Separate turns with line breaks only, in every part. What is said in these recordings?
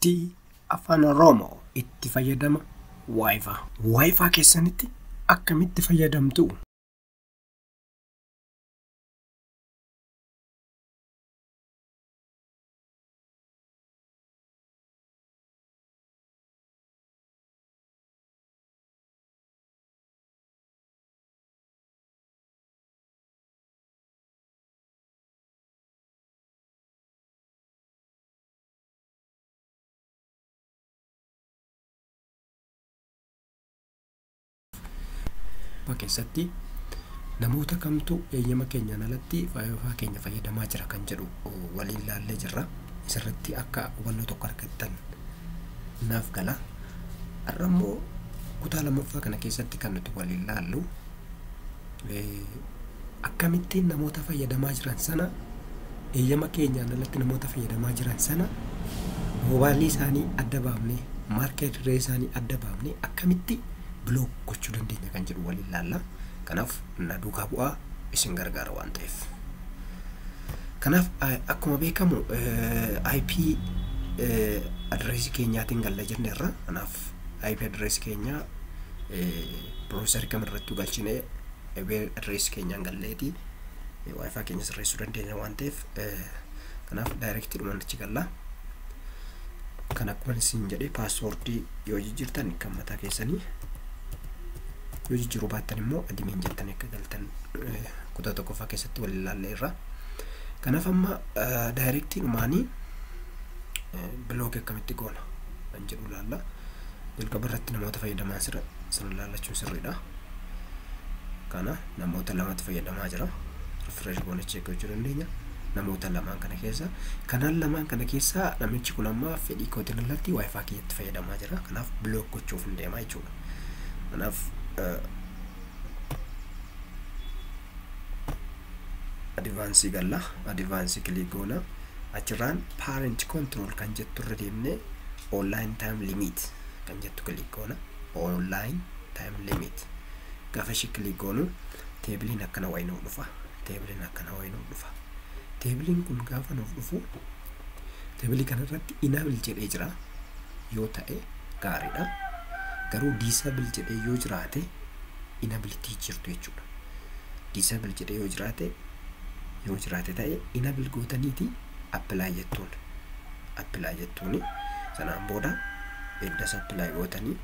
keessatti afaan Oromoo itti fayyadama Wi-Fi. Wi-Fi keessanitti akkamitti fayyadamtu? Keessatti namoota kamtu eeyyama keenyaan alatti Wi-Fi keenya fayyadamaa jira kan jedhu waliin ilaallee jirra. Isirratti akka hubannoo tokko argattan naaf gala. Har'a immoo kutaa lammaffaa kana keessatti kan nuti waliin ilaallu akkamittiin namoota fayyadamaa jiran sana eeyyama keenyaan alatti namoota fayyadamaa jiran sana mobaayilii isaanii adda baafnee maarkeet diree isaanii adda baafnee akkamitti block gochuu dandeenya kan jedhu waliin ilaalla. Kanaaf na duukaa bu'aa isin gargaara waan ta'eef. Kanaaf akkuma beekamu IP address keenyaatiin galla jenneerra. Kanaaf IP address keenya browser kamirratti galchine address keenyaan galleeti Wi-Fi keenya sirreessuu dandeenya waan ta'eef kanaaf direct dhumaan achi galla. Kan akkuma isin jedhee password yoo jijjiirtan kan mataa keessanii yoo jijjiiruu baattan immoo admin jettan akka galtan kutaa tokkoffaa keessatti wal ilaalle irra. Kanaaf amma direct dhumaanii block akkamitti goona kan jedhu ilaalla. Jalqaba irratti namoota fayyadamaa jira san ilaallachuun sirriidha. Kana namoota lamatu fayyadamaa jira. Refresh goone check gochuu dandeenya. Namoota lamaan kana keessa kanaan lamaan kana keessa namichi kun amma fedhii kootiin alatti Wi-Fi keetti fayyadamaa jira. Kanaaf block gochuuf hin deemaa jechuudha. Kanaaf advance galla advance click goona achirraan parent control kan jettu irra deemne online time limit kan jettu click goona online time limit gaafa shi click goonu teebiliin akkana wayinuu dhufa teebiliin kun gaafa nuuf dhufu teebilii kana irratti enable jedhee jira yoo ta'e gaariidha. Garuu disable jedhee yoo jiraate inability jirtu jechuudha. Disable jedhee yoo jiraate ta'e enable gootaniiti apply jettuuni sanaan booda eddas apply gootanii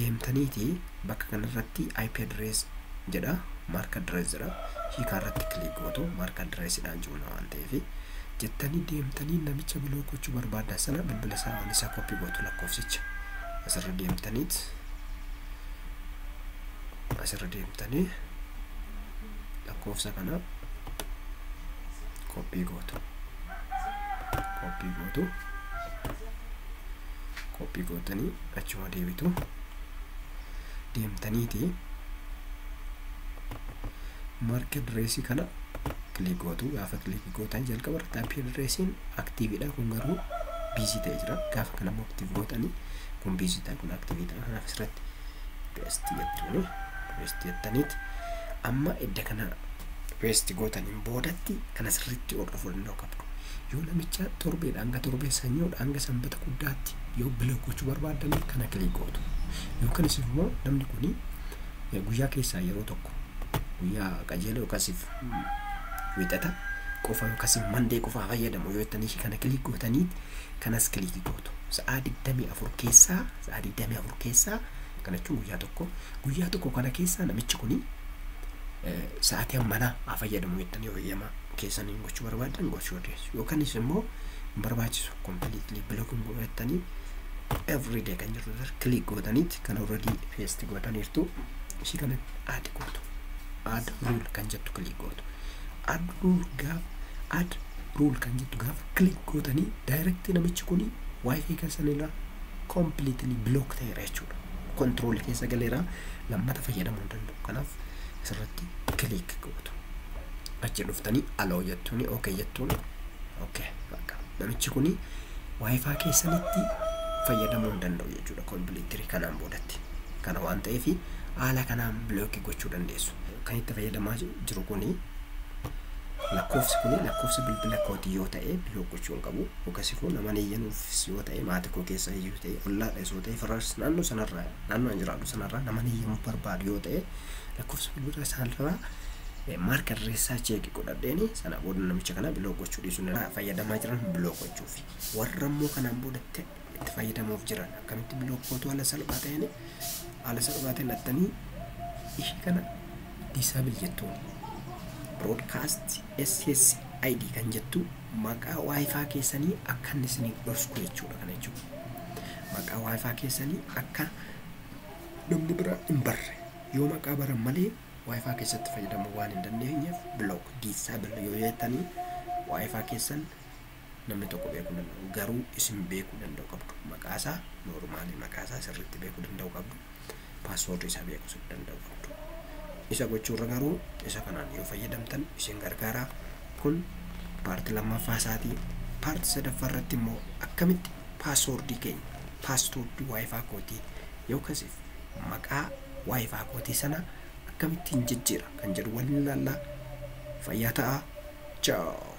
deemtaniiti bakka kanarratti IP address jedha mark address jedha hiikaa irratti click gootu mark address dhaan jiruuna waan ta'eef jettanii deemtanii namicha block gochuu barbaadan sana bilbila isaa copy gootu lakkoofsicha asirra deemtanii lakkoofsa kana copy gootanii achuma deebitu deemtaniiti market address kana click gootu. Gaafa click gootan jalqaba irratti IP addressiin activeidha kun garuu busy ta'ee jira. Gaafa kana immoo active gootanii kun busy ta'e kun activeidha. Kanaaf asirratti paste jettaniiti amma edda kana paste gootaniin boodatti kana sirriitti hordofuu danda'u qabdu. Yoo namicha torbeedha hanga torbee sanyoodha hanga sanbata guddaatti yoo block gochuu barbaadanii kana click gootu. Yookanis immoo namni kuni guyyaa keessaa yeroo tokko guyyaa qajeelaa yookaasif wixata qofa yookaasif mandee qofa fayyadamu yoo jettanii kana click gootanii kanas click gootu. Sa'aa 24 keessaa kana jechuun guyyaa tokko kana keessaa namichi kuni sa'aatii ammanaa fayyadamu jettanii eeyyama keessaniin gochuu barbaadan gochuu dandeessu. Yookanis immoo barbaachisu completely block gootanii every day kan jirtu click gootaniiti kan already paste gootaniirtu ishii kana add gootu. Add rule kan jettu click gootu. Add rule kan jettu gaafa click gootanii direct namichi kuni Wi-Fi keessanirra completely block ta'eera jechuudha. Control keessa galeera lammata fayyadamuu hin danda'u. Kanaaf asirratti click gootu. Achi dhuftanii allow jettuuni okay jettuuni okay bakka namichi kuni Wi-Fi keessanitti fayyadamuu hin danda'u jechuudha completely kanaan boodatti. Kana waan ta'eef haala kanaan block gochuu dandeessu. Kan itti fayyadamaa jiru kuni lakkoofsi kun lakkoofsa bilbila kootii yoo ta'e bilook gochuun qabu. Akkasii kun nama niyyanuuf yoo ta'e maatii koo keessa iyyuu ta'e ollaadha yoo ta'e firras naannoo sanarraa naannoo an jiraadhu sanarraa nama niyyanuuf barbaadu yoo ta'e lakkoofsa bilbila isaanirraa market research check godhadheeni sana booda namicha kana bilook gochuu dhiisuun fayyadamaa jiran bilook gochuufi warra immoo kanaan boodatti itti fayyadamuuf jiran akkamitti bilook gootu haala salphaa ta'een attanii ishee kana disable jettuun broadcast SSID kan jettu maqaa wifi keessanii akka inni isin dhorku jechuudha kana jechuudha. Maqaa wifi keessanii akka namni bira hin barre yoo maqaa baran malee wifi keessatti fayyadamuu waan hin dandeenyeef block disable yoo jettanii wifi keessan namni tokko beekuu danda'u garuu isin beekuu danda'u qabdu. Maqaa isaa normaalii maqaa isaa sirriitti beekuu danda'u qabdu. Password isaa beekuu danda'u qabdu. Isa gochuurra garuu isa kanaan yoo fayyadamtan isin gargaara. Kun paartii lammaffaa isaatii. Paartii sadaffaa irratti immoo akkamitti passwordii keenya passwordii wifi kootii yookaasiif maqaa wifi kootii sana akkamittiin jijjiira kan jedhu waliin ilaalla. Fayyaa ta'aa. Ciao.